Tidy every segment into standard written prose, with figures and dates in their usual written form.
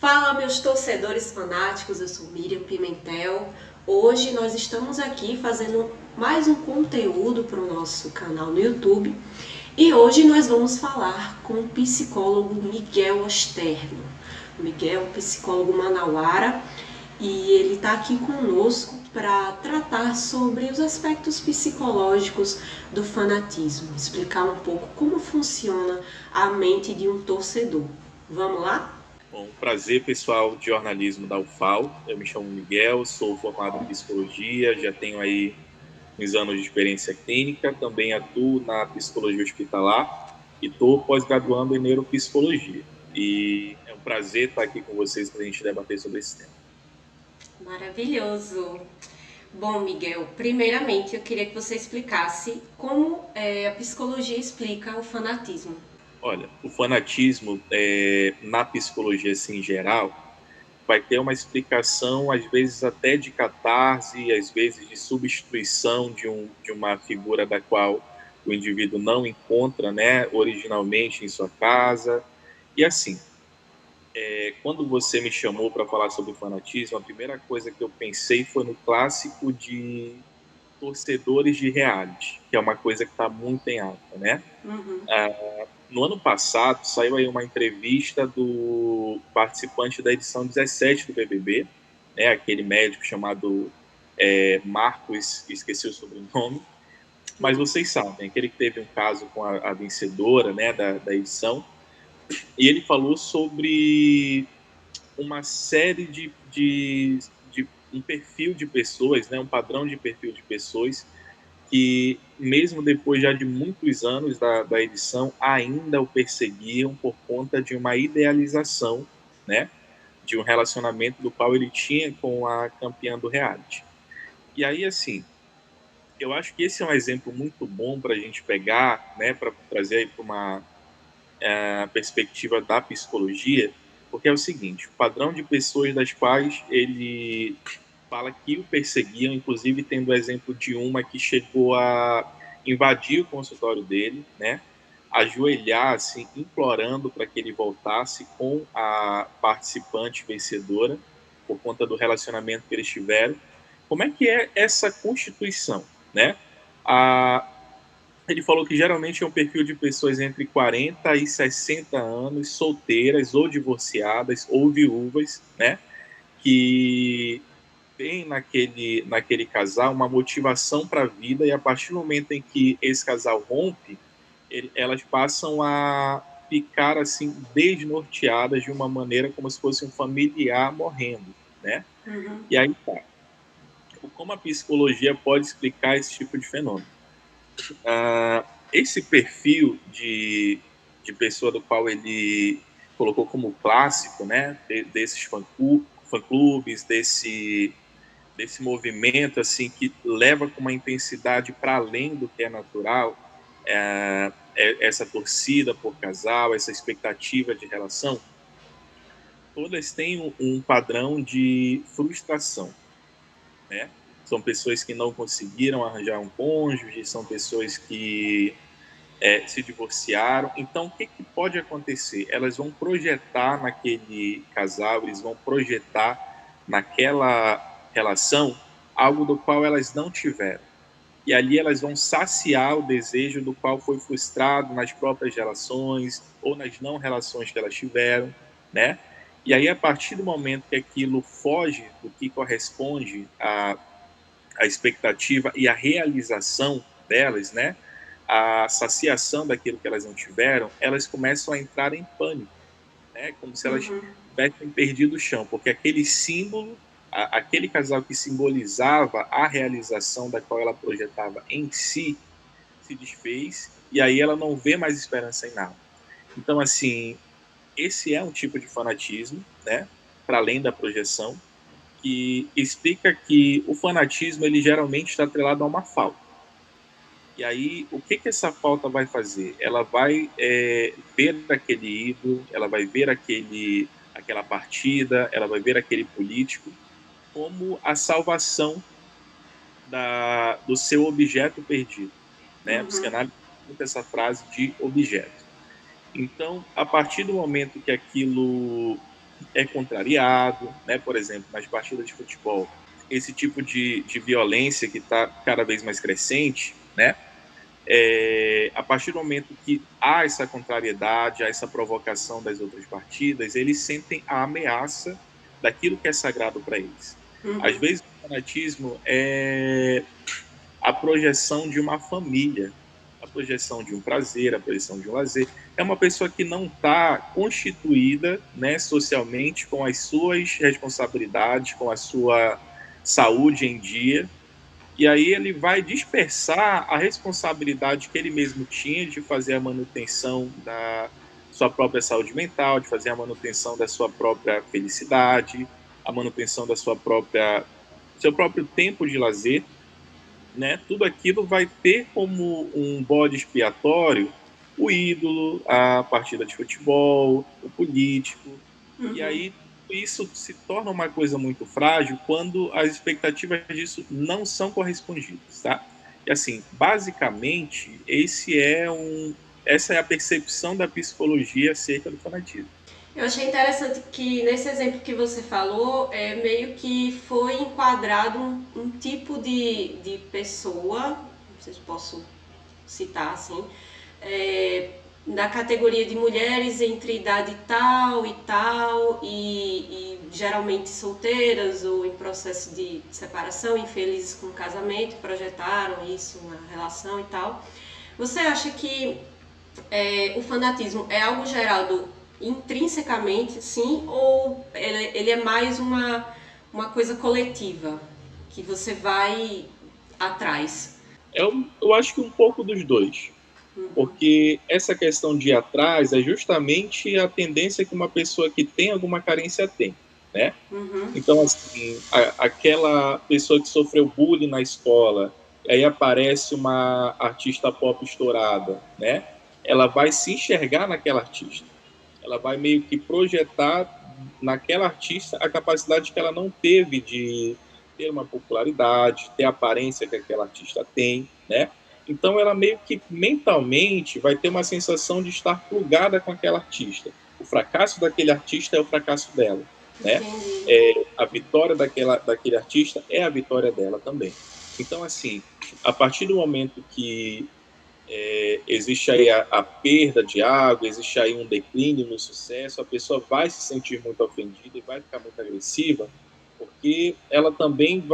Fala, meus torcedores fanáticos, eu sou Miriam Pimentel. Hoje nós estamos aqui fazendo mais um conteúdo para o nosso canal no YouTube e hoje nós vamos falar com o psicólogo Miguel Osterno. Miguel é um psicólogo manauara e ele está aqui conosco para tratar sobre os aspectos psicológicos do fanatismo, explicar um pouco como funciona a mente de um torcedor. Vamos lá? Bom, prazer, pessoal de jornalismo da UFAL. Eu me chamo Miguel, sou formado em psicologia, já tenho aí uns anos de experiência clínica, também atuo na psicologia hospitalar e estou pós-graduando em neuropsicologia. E é um prazer estar aqui com vocês para a gente debater sobre esse tema. Maravilhoso! Bom, Miguel, primeiramente eu queria que você explicasse como a psicologia explica o fanatismo. Olha, o fanatismo, na psicologia assim, em geral, vai ter uma explicação, às vezes até de catarse, às vezes de substituição de uma figura da qual o indivíduo não encontra, né, originalmente em sua casa. E assim, quando você me chamou para falar sobre fanatismo, a primeira coisa que eu pensei foi no clássico de torcedores de reality, que é uma coisa que está muito em alta, né? Uhum. No ano passado, saiu aí uma entrevista do participante da edição 17 do BBB, né, aquele médico chamado Marcos, esqueci o sobrenome, mas vocês sabem, aquele que teve um caso com a vencedora, né, da edição, e ele falou sobre uma série de um perfil de pessoas, né, um padrão de perfil de pessoas que, mesmo depois já de muitos anos da edição, ainda o perseguiam por conta de uma idealização, né, de um relacionamento do qual ele tinha com a campeã do reality. E aí, assim, eu acho que esse é um exemplo muito bom para a gente pegar, né, para trazer aí para uma perspectiva da psicologia, porque é o seguinte: o padrão de pessoas das quais ele fala que o perseguiam, inclusive tendo o exemplo de uma que chegou a invadir o consultório dele, né? Ajoelhar, assim, implorando para que ele voltasse com a participante vencedora por conta do relacionamento que eles tiveram. Como é que é essa constituição, né? A, ele falou que geralmente é um perfil de pessoas entre 40 e 60 anos, solteiras ou divorciadas ou viúvas, né? Que tem naquele casal uma motivação para a vida, e a partir do momento em que esse casal rompe, elas passam a ficar assim desnorteadas de uma maneira como se fosse um familiar morrendo, né? Uhum. E aí tá. Como a psicologia pode explicar esse tipo de fenômeno? Esse perfil de pessoa do qual ele colocou como clássico, né, desses fã-clubes, desse movimento assim que leva com uma intensidade para além do que é natural, essa torcida por casal, essa expectativa de relação, todas têm um padrão de frustração, né? São pessoas que não conseguiram arranjar um cônjuge, são pessoas que se divorciaram. Então, o que, que pode acontecer? Elas vão projetar naquele casal, eles vão projetar naquela relação algo do qual elas não tiveram. E ali elas vão saciar o desejo do qual foi frustrado nas próprias relações ou nas não relações que elas tiveram, né? E aí, a partir do momento que aquilo foge do que corresponde à expectativa e à realização delas, né? A saciação daquilo que elas não tiveram, elas começam a entrar em pânico, né? Como se elas Uhum. tivessem perdido o chão, porque aquele símbolo, aquele casal que simbolizava a realização da qual ela projetava em si, se desfez, e aí ela não vê mais esperança em nada. Então, assim, esse é um tipo de fanatismo, né? Para além da projeção, que explica que o fanatismo ele geralmente está atrelado a uma falta. E aí, o que que essa falta vai fazer? Ela vai ver aquele ídolo, ela vai ver aquela partida, ela vai ver aquele político como a salvação do seu objeto perdido, né? A Uhum. psicanálise tem muito essa frase de objeto. Então, a partir do momento que aquilo é contrariado, né? Por exemplo, nas partidas de futebol, esse tipo de violência que está cada vez mais crescente, né? A partir do momento que há essa contrariedade, há essa provocação das outras partidas, eles sentem a ameaça daquilo que é sagrado para eles. Às Uhum. vezes o fanatismo é a projeção de uma família, a projeção de um prazer, a projeção de um lazer. É uma pessoa que não está constituída, né, socialmente, com as suas responsabilidades, com a sua saúde em dia, e aí ele vai dispersar a responsabilidade que ele mesmo tinha de fazer a manutenção da sua própria saúde mental, de fazer a manutenção da sua própria felicidade, a manutenção da sua própria seu próprio tempo de lazer, né? Tudo aquilo vai ter como um bode expiatório o ídolo, a partida de futebol, o político. E Uhum. aí isso se torna uma coisa muito frágil quando as expectativas disso não são correspondidas, tá? E assim, basicamente, essa é a percepção da psicologia acerca do fanatismo. Eu achei interessante que nesse exemplo que você falou, meio que foi enquadrado um tipo de pessoa, não sei se posso citar assim, da categoria de mulheres entre idade tal e tal, e geralmente solteiras ou em processo de separação, infelizes com o casamento, projetaram isso na relação e tal. Você acha que o fanatismo é algo gerado intrinsecamente, sim, ou ele é mais uma coisa coletiva, que você vai atrás? Eu acho que um pouco dos dois. Porque essa questão de ir atrás é justamente a tendência que uma pessoa que tem alguma carência tem, né? Uhum. Então, assim, aquela pessoa que sofreu bullying na escola, aí aparece uma artista pop estourada, né? Ela vai se enxergar naquela artista. Ela vai meio que projetar naquela artista a capacidade que ela não teve de ter uma popularidade, ter a aparência que aquela artista tem, né? Então ela meio que mentalmente vai ter uma sensação de estar plugada com aquela artista. O fracasso daquele artista é o fracasso dela, né? Entendi. A vitória daquele artista é a vitória dela também. Então, assim, a partir do momento que existe aí a perda de água, existe aí um declínio no sucesso, a pessoa vai se sentir muito ofendida e vai ficar muito agressiva, porque ela também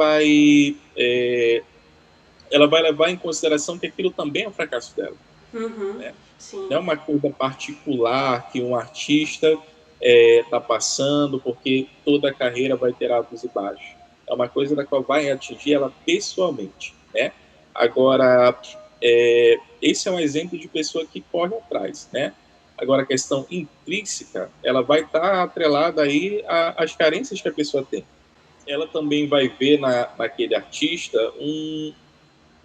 ela vai levar em consideração que aquilo também é um fracasso dela, Uhum. né? Sim. Não é uma coisa particular que um artista está passando, porque toda a carreira vai ter altos e baixos. É uma coisa da qual vai atingir ela pessoalmente, né? Agora, esse é um exemplo de pessoa que corre atrás, né? Agora, a questão intrínseca, ela vai estar atrelada aí às carências que a pessoa tem. Ela também vai ver naquele artista um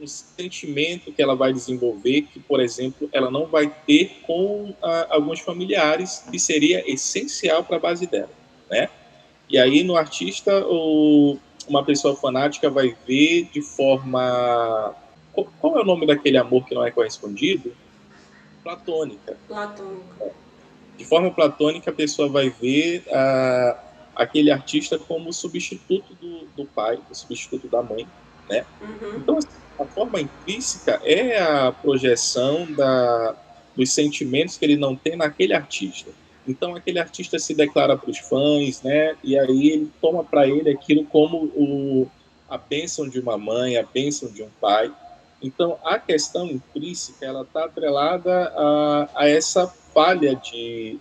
sentimento que ela vai desenvolver que, por exemplo, ela não vai ter com alguns familiares, que seria essencial para a base dela, né? E aí no artista, uma pessoa fanática vai ver de forma... Qual é o nome daquele amor que não é correspondido? Platônica. Platônico. De forma platônica, a pessoa vai ver aquele artista como o substituto do pai, o substituto da mãe, né? Uhum. Então, assim, a forma intrínseca é a projeção dos sentimentos que ele não tem naquele artista. Então, aquele artista se declara para os fãs, né? E aí ele toma para ele aquilo como a bênção de uma mãe, a bênção de um pai. Então, a questão intrínseca ela está atrelada a essa falha de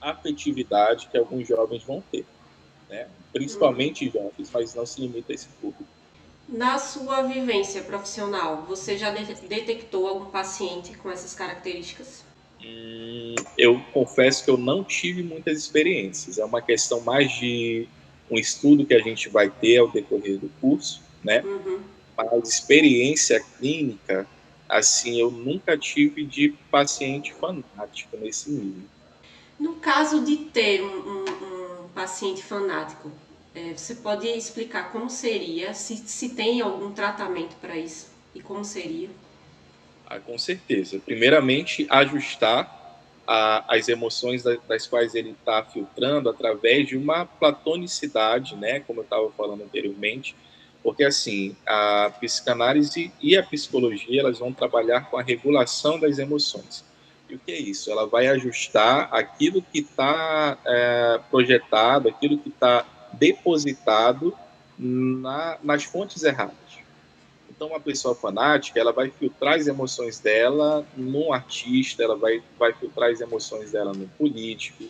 afetividade que alguns jovens vão ter, né? Principalmente jovens, mas não se limita a esse público. Na sua vivência profissional, você já detectou algum paciente com essas características? Eu confesso que eu não tive muitas experiências. É uma questão mais de um estudo que a gente vai ter ao decorrer do curso, né? Uhum. Mas experiência clínica, assim, eu nunca tive de paciente fanático nesse nível. No caso de ter um paciente fanático, você pode explicar como seria, se tem algum tratamento para isso e como seria? Ah, com certeza. Primeiramente, ajustar as emoções das quais ele está filtrando através de uma platonicidade, né, como eu estava falando anteriormente, porque assim, a psicanálise e a psicologia, elas vão trabalhar com a regulação das emoções. E o que é isso? Ela vai ajustar aquilo que está projetado, aquilo que está depositado nas fontes erradas. Então, uma pessoa fanática, ela vai filtrar as emoções dela num artista, ela vai filtrar as emoções dela no político,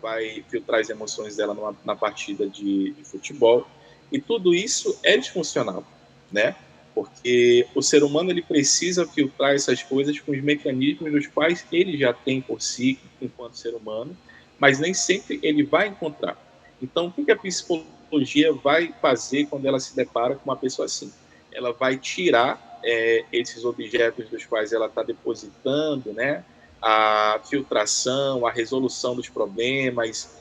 vai filtrar as emoções dela na partida de futebol. E tudo isso é disfuncional, né? Porque o ser humano ele precisa filtrar essas coisas com os mecanismos dos quais ele já tem por si, enquanto ser humano, mas nem sempre ele vai encontrar. Então, o que a psicologia vai fazer quando ela se depara com uma pessoa assim? Ela vai tirar esses objetos dos quais ela está depositando, né, a filtração, a resolução dos problemas,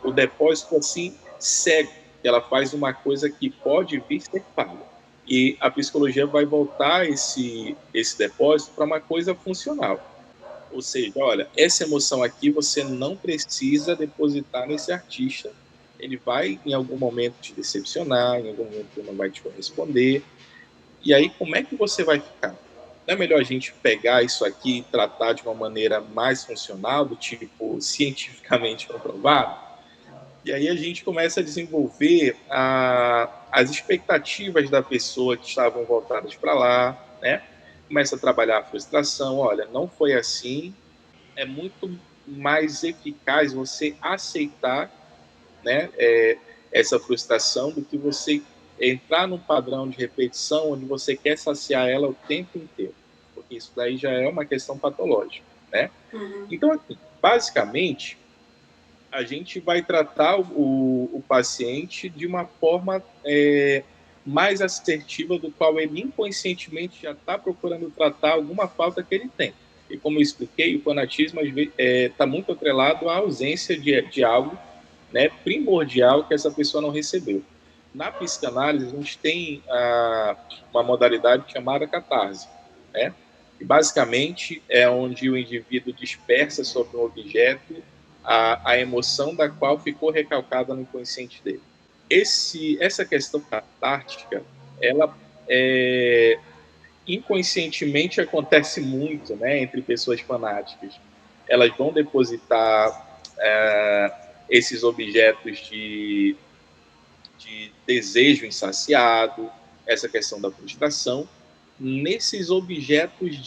o depósito assim cego. Ela faz uma coisa que pode vir ser paga. E a psicologia vai voltar esse depósito para uma coisa funcional. Ou seja, olha, essa emoção aqui você não precisa depositar nesse artista. Ele vai, em algum momento, te decepcionar, em algum momento ele não vai te corresponder. E aí, como é que você vai ficar? Não é melhor a gente pegar isso aqui e tratar de uma maneira mais funcional, do tipo cientificamente comprovado? E aí a gente começa a desenvolver as expectativas da pessoa que estavam voltadas para lá, né? Começa a trabalhar a frustração. Olha, não foi assim. É muito mais eficaz você aceitar, né, essa frustração do que você entrar num padrão de repetição onde você quer saciar ela o tempo inteiro, porque isso daí já é uma questão patológica, né? Uhum. Então, aqui, basicamente, a gente vai tratar o paciente de uma forma mais assertiva, do qual ele inconscientemente já está procurando tratar alguma falta que ele tem. E como eu expliquei, o fanatismo está muito atrelado à ausência de algo, né, primordial que essa pessoa não recebeu. Na psicanálise, a gente tem uma modalidade chamada catarse, né? E basicamente é onde o indivíduo dispersa sobre um objeto a emoção da qual ficou recalcada no inconsciente dele. Essa questão catártica, ela inconscientemente acontece muito, né, entre pessoas fanáticas. Elas vão depositar esses objetos de desejo insaciado, essa questão da frustração, nesses objetos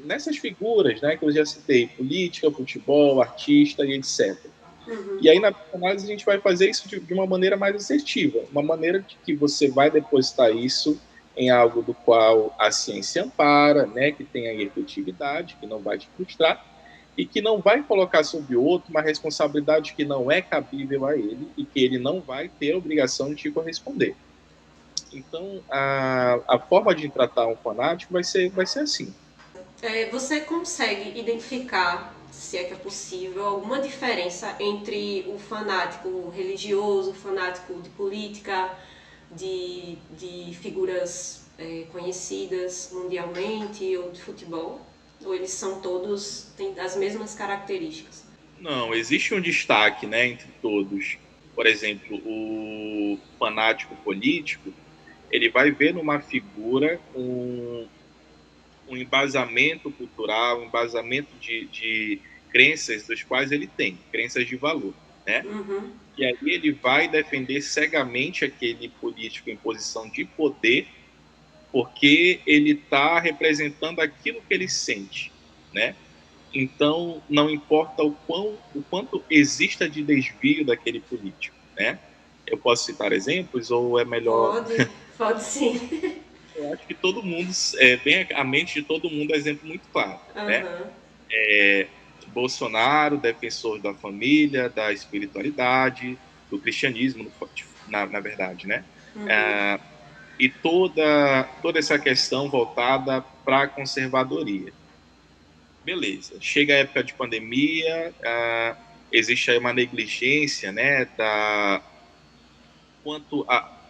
nessas figuras, né, que eu já citei, política, futebol, artista e etc. Uhum. E aí na psicanálise a gente vai fazer isso de uma maneira mais assertiva, uma maneira de que você vai depositar isso em algo do qual a ciência ampara, né, que tem a efetividade, que não vai te frustrar, e que não vai colocar sobre o outro uma responsabilidade que não é cabível a ele e que ele não vai ter a obrigação de te corresponder. Então, a forma de tratar um fanático vai ser assim. Você consegue identificar, se é que é possível, alguma diferença entre o fanático religioso, o fanático de política, de figuras conhecidas mundialmente ou de futebol? Ou eles são todos, têm as mesmas características? Não, existe um destaque, né, entre todos. Por exemplo, o fanático político, ele vai ver numa figura um embasamento cultural, um embasamento de crenças dos quais ele tem, crenças de valor, né? Uhum. E aí ele vai defender cegamente aquele político em posição de poder, porque ele está representando aquilo que ele sente, né? Então, não importa o quanto exista de desvio daquele político, né? Eu posso citar exemplos ou é melhor... Pode sim. Eu acho que todo mundo, vem à mente de todo mundo é exemplo muito claro, né? Uhum. Bolsonaro, defensor da família, da espiritualidade, do cristianismo, na verdade, né? Uhum. E toda essa questão voltada para a conservadoria. Beleza, chega a época de pandemia, existe aí uma negligência, né,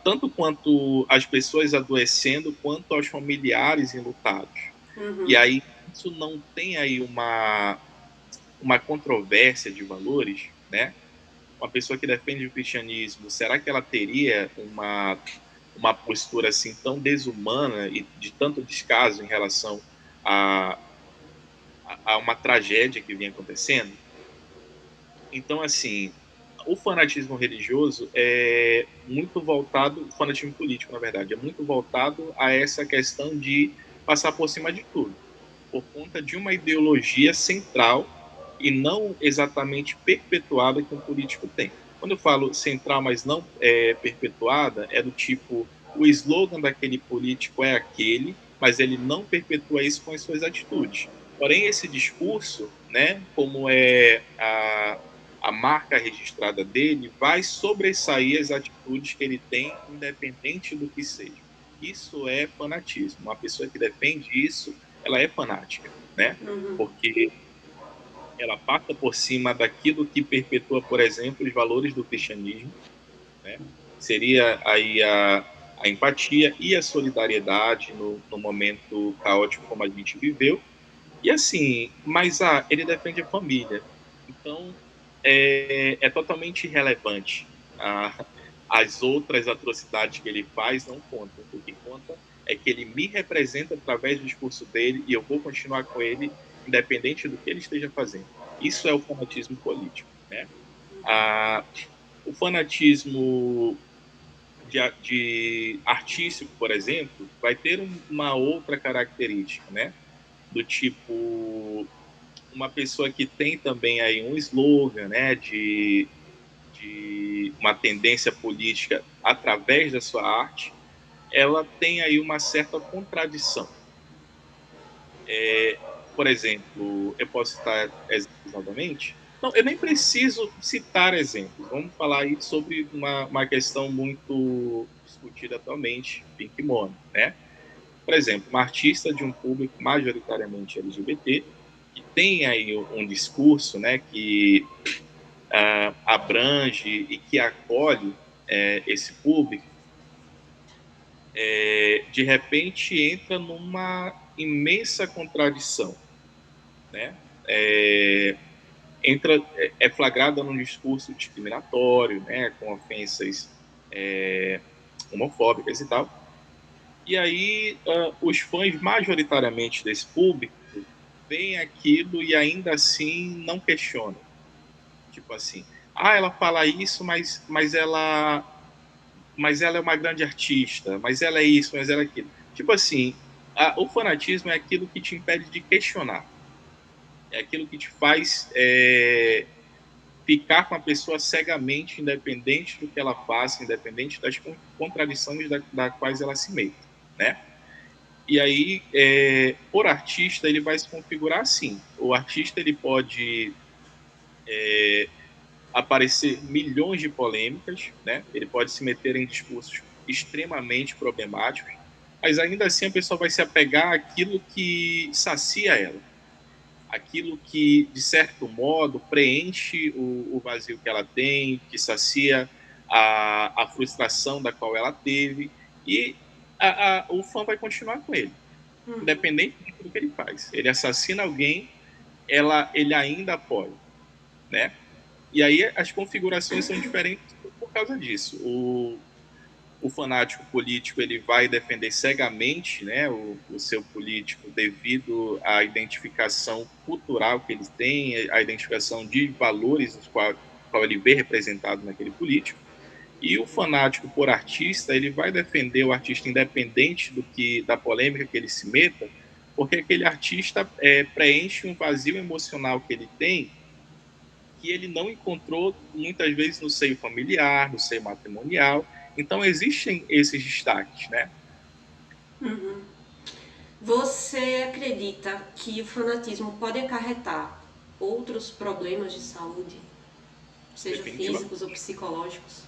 tanto quanto as pessoas adoecendo, quanto aos familiares enlutados. Uhum. E aí isso não tem aí uma controvérsia de valores, né? Uma pessoa que defende o cristianismo, será que ela teria uma postura assim tão desumana e de tanto descaso em relação a, a uma tragédia que vinha acontecendo? Então, assim, o fanatismo religioso é muito voltado, o fanatismo político, na verdade, é muito voltado a essa questão de passar por cima de tudo, por conta de uma ideologia central e não exatamente perpetuada que um político tem. Quando eu falo central, mas não perpetuada, é do tipo, o slogan daquele político é aquele, mas ele não perpetua isso com as suas atitudes. Porém, esse discurso, né, como é a marca registrada dele, vai sobressair as atitudes que ele tem, independente do que seja. Isso é fanatismo. Uma pessoa que defende isso, ela é fanática, né? Uhum. Porque ela passa por cima daquilo que perpetua, por exemplo, os valores do cristianismo, né? Seria aí a empatia e a solidariedade no momento caótico como a gente viveu. E assim, mas ele defende a família. Então, é totalmente irrelevante. As outras atrocidades que ele faz não contam. O que conta é que ele me representa através do discurso dele e eu vou continuar com ele, independente do que ele esteja fazendo. Isso é o fanatismo político, né? Ah, o fanatismo de artístico, por exemplo, vai ter uma outra característica, né? Do tipo uma pessoa que tem também aí um slogan, né, de uma tendência política através da sua arte, ela tem aí uma certa contradição. Por exemplo, eu posso citar exemplos novamente? Não, eu nem preciso citar exemplos. Vamos falar aí sobre uma questão muito discutida atualmente, Pink Money, né? Por exemplo, uma artista de um público majoritariamente LGBT, que tem aí um discurso, né, que abrange e que acolhe esse público, de repente entra numa imensa contradição, né? É flagrada num discurso discriminatório, né, com ofensas homofóbicas e tal. E aí os fãs majoritariamente desse público veem aquilo e ainda assim não questionam. Tipo assim, ela fala isso, mas ela é uma grande artista, mas ela é isso, mas ela é aquilo. Tipo assim, o fanatismo é aquilo que te impede de questionar. É aquilo que te faz ficar com a pessoa cegamente, independente do que ela faça, independente das contradições da quais ela se meta, né? E aí, por artista, ele vai se configurar assim. O artista ele pode aparecer milhões de polêmicas, né? Ele pode se meter em discursos extremamente problemáticos, mas ainda assim a pessoa vai se apegar àquilo que sacia ela, aquilo que, de certo modo, preenche o vazio que ela tem, que sacia a frustração da qual ela teve, e o fã vai continuar com ele, independente do que ele faz. Ele assassina alguém, ele ainda apoia, né? E aí as configurações são diferentes por causa disso. O fanático político ele vai defender cegamente, né, o seu político devido à identificação cultural que ele tem, a identificação de valores os qual ele vê representado naquele político. E o fanático por artista ele vai defender o artista independente da polêmica que ele se meta, porque aquele artista preenche um vazio emocional que ele tem que ele não encontrou muitas vezes no seio familiar, no seio matrimonial. Então existem esses destaques, né? Uhum. Você acredita que o fanatismo pode acarretar outros problemas de saúde, sejam físicos ou psicológicos?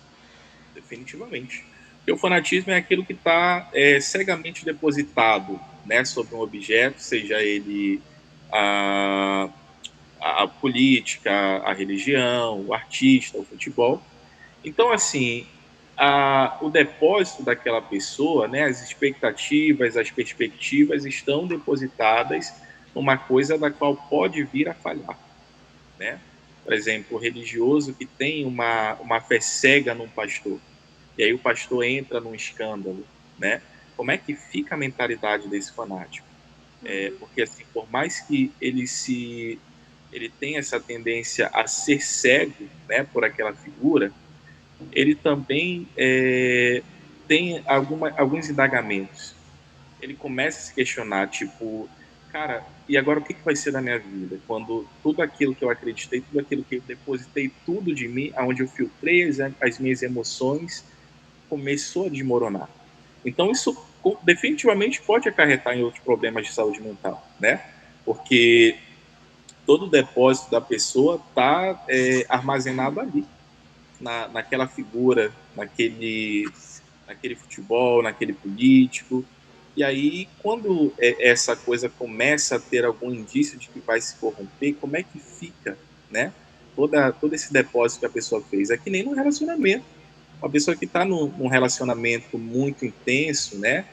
Definitivamente. Porque o fanatismo é aquilo que está cegamente depositado, né, sobre um objeto, seja ele a política, a religião, o artista, o futebol. Então, assim, o depósito daquela pessoa, né, as expectativas, as perspectivas estão depositadas numa coisa da qual pode vir a falhar. né? Por exemplo, o religioso que tem uma fé cega num pastor, e aí o pastor entra num escândalo, né? Como é que fica a mentalidade desse fanático? Porque, assim, por mais que ele tenha essa tendência a ser cego, né, por aquela figura, ele também tem alguns indagamentos. Ele começa a se questionar, tipo, cara, e agora o que vai ser da minha vida? Quando tudo aquilo que eu acreditei, tudo aquilo que eu depositei, tudo de mim, aonde eu filtrei as minhas emoções, começou a desmoronar. Então, isso definitivamente pode acarretar em outros problemas de saúde mental, né? Porque todo o depósito da pessoa está armazenado ali, naquela figura, naquele futebol, naquele político. E aí, quando essa coisa começa a ter algum indício de que vai se corromper, como é que fica, né? Todo esse depósito que a pessoa fez. É que nem no relacionamento. Uma pessoa que está num relacionamento muito intenso, né?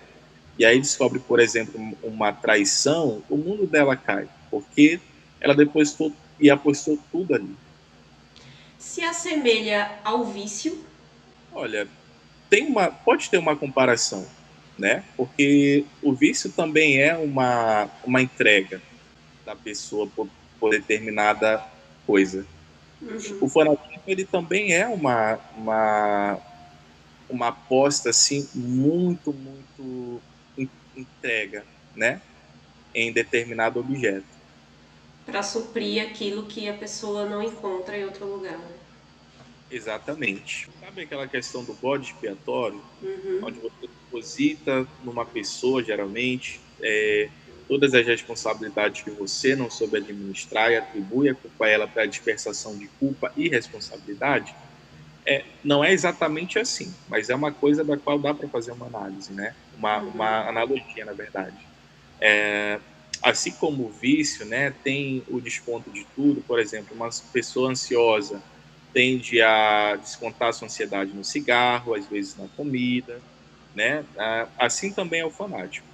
E aí descobre, por exemplo, uma traição, o mundo dela cai, porque ela depositou e apostou tudo ali. Se assemelha ao vício. Olha, pode ter uma comparação, né? Porque o vício também é uma entrega da pessoa por determinada coisa. O fanatismo ele também é uma aposta assim muito entrega, né, em determinado objeto. Para suprir aquilo que a pessoa não encontra em outro lugar, né? Exatamente. Sabe aquela questão do bode expiatório, onde você deposita numa pessoa, geralmente, todas as responsabilidades que você não soube administrar e atribui a culpa a ela para a dispersação de culpa e responsabilidade? Não é exatamente assim, mas é uma coisa da qual dá para fazer uma análise, né? Uma analogia, na verdade. Assim como o vício, né, tem o desconto de tudo. Por exemplo, uma pessoa ansiosa tende a descontar sua ansiedade no cigarro, às vezes na comida, né? Assim também é o fanático.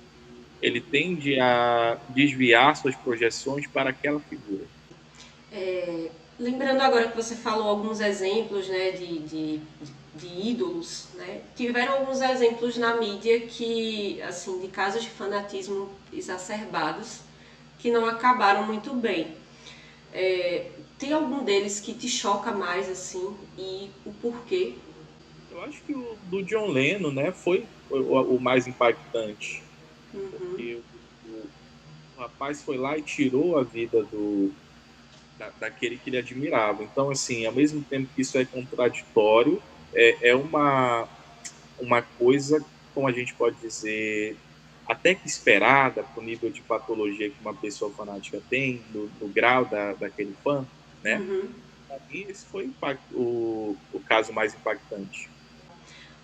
Ele tende a desviar suas projeções para aquela figura. Lembrando agora que você falou alguns exemplos, né, de ídolos, né? Tiveram alguns exemplos na mídia que, assim, de casos de fanatismo exacerbados que não acabaram muito bem. Tem algum deles que te choca mais, assim, e o porquê? Eu acho que o do John Lennon, né, foi o mais impactante, porque o rapaz foi lá e tirou a vida daquele que ele admirava. Então, assim, ao mesmo tempo que isso é contraditório, é uma coisa, como a gente pode dizer, até que esperada para o nível de patologia que uma pessoa fanática tem, do grau daquele fã, né? Para mim, esse foi o caso mais impactante.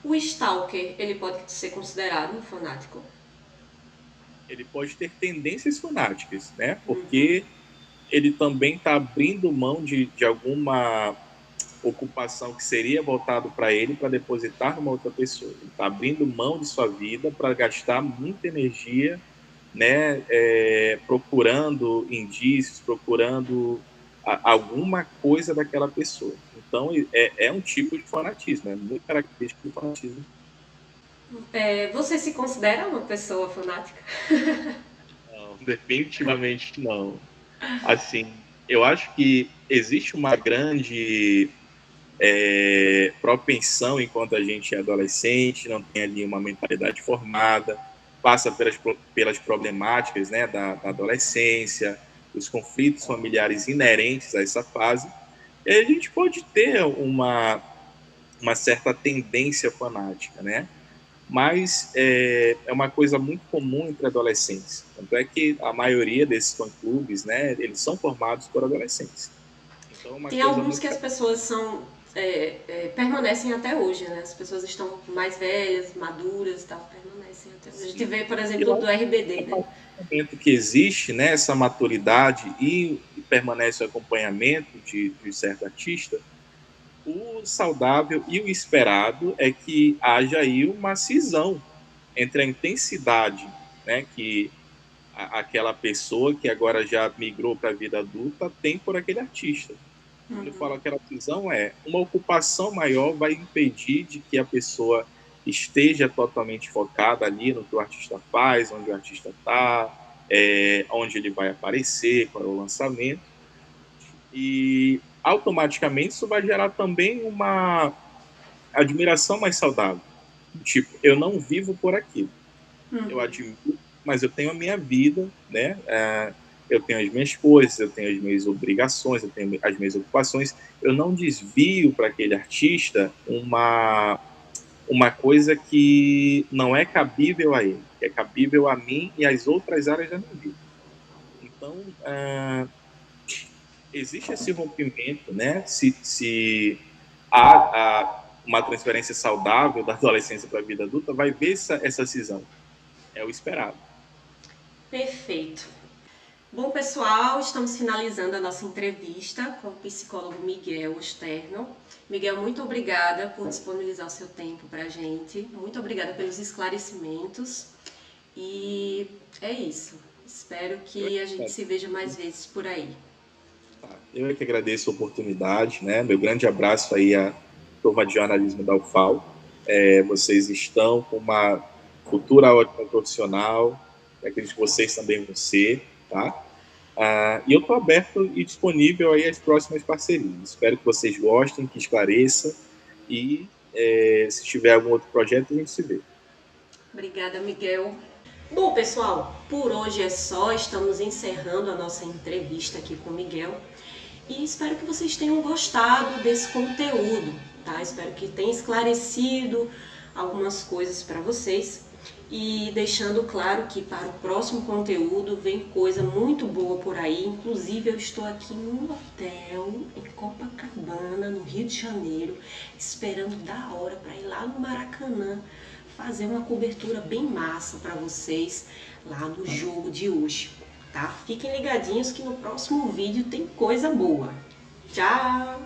O stalker, ele pode ser considerado um fanático? Ele pode ter tendências fanáticas, né? Porque ele também está abrindo mão de alguma ocupação que seria voltado para ele para depositar numa outra pessoa. Ele está abrindo mão de sua vida para gastar muita energia, né, procurando indícios, procurando alguma coisa daquela pessoa. Então, é um tipo de fanatismo, é muito característico do fanatismo. Você se considera uma pessoa fanática? Não, definitivamente não. Assim, eu acho que existe uma grande propensão enquanto a gente é adolescente, não tem ali uma mentalidade formada, passa pelas problemáticas, né, da adolescência, os conflitos familiares inerentes a essa fase, e a gente pode ter uma certa tendência fanática, né? Mas é uma coisa muito comum entre adolescentes. Tanto é que a maioria desses fã-clubes, né, eles são formados por adolescentes. Então é uma Tem coisa alguns muito... que as pessoas permanecem até hoje, né? As pessoas estão mais velhas, maduras e tal, permanecem até hoje. A gente vê, por exemplo, do RBD, né? Momento que existe, né, essa maturidade e permanece o acompanhamento de certo artista, o saudável e o esperado é que haja aí uma cisão entre a intensidade, né, que aquela pessoa que agora já migrou para a vida adulta tem por aquele artista. Quando eu falo aquela visão, uma ocupação maior vai impedir de que a pessoa esteja totalmente focada ali no que o artista faz, onde o artista está, onde ele vai aparecer, qual é o lançamento. E automaticamente isso vai gerar também uma admiração mais saudável. Tipo, eu não vivo por aquilo. Eu admiro, mas eu tenho a minha vida, né? Eu tenho as minhas coisas, eu tenho as minhas obrigações, eu tenho as minhas ocupações. Eu não desvio para aquele artista uma coisa que não é cabível a ele, que é cabível a mim e às outras áreas da minha vida. Então, existe esse rompimento, né? Se há uma transferência saudável da adolescência para a vida adulta, vai ver essa cisão. É o esperado. Perfeito. Bom, pessoal, estamos finalizando a nossa entrevista com o psicólogo Miguel Osterno. Miguel, muito obrigada por disponibilizar o seu tempo para a gente. Muito obrigada pelos esclarecimentos. E é isso. Espero que a gente se veja mais vezes por aí. Eu é que agradeço a oportunidade, né? Meu grande abraço aí à turma de jornalismo da UFAL. Vocês estão com uma futura ótima profissional. Acredito que vocês também vão ser, tá? E eu estou aberto e disponível aí às próximas parcerias. Espero que vocês gostem, que esclareça e se tiver algum outro projeto, a gente se vê. Obrigada, Miguel. Bom, pessoal, por hoje é só. Estamos encerrando a nossa entrevista aqui com o Miguel. E espero que vocês tenham gostado desse conteúdo, tá? Espero que tenha esclarecido algumas coisas para vocês. E deixando claro que para o próximo conteúdo vem coisa muito boa por aí. Inclusive eu estou aqui num hotel em Copacabana, no Rio de Janeiro, esperando da hora para ir lá no Maracanã fazer uma cobertura bem massa para vocês lá no jogo de hoje, tá? Fiquem ligadinhos que no próximo vídeo tem coisa boa. Tchau!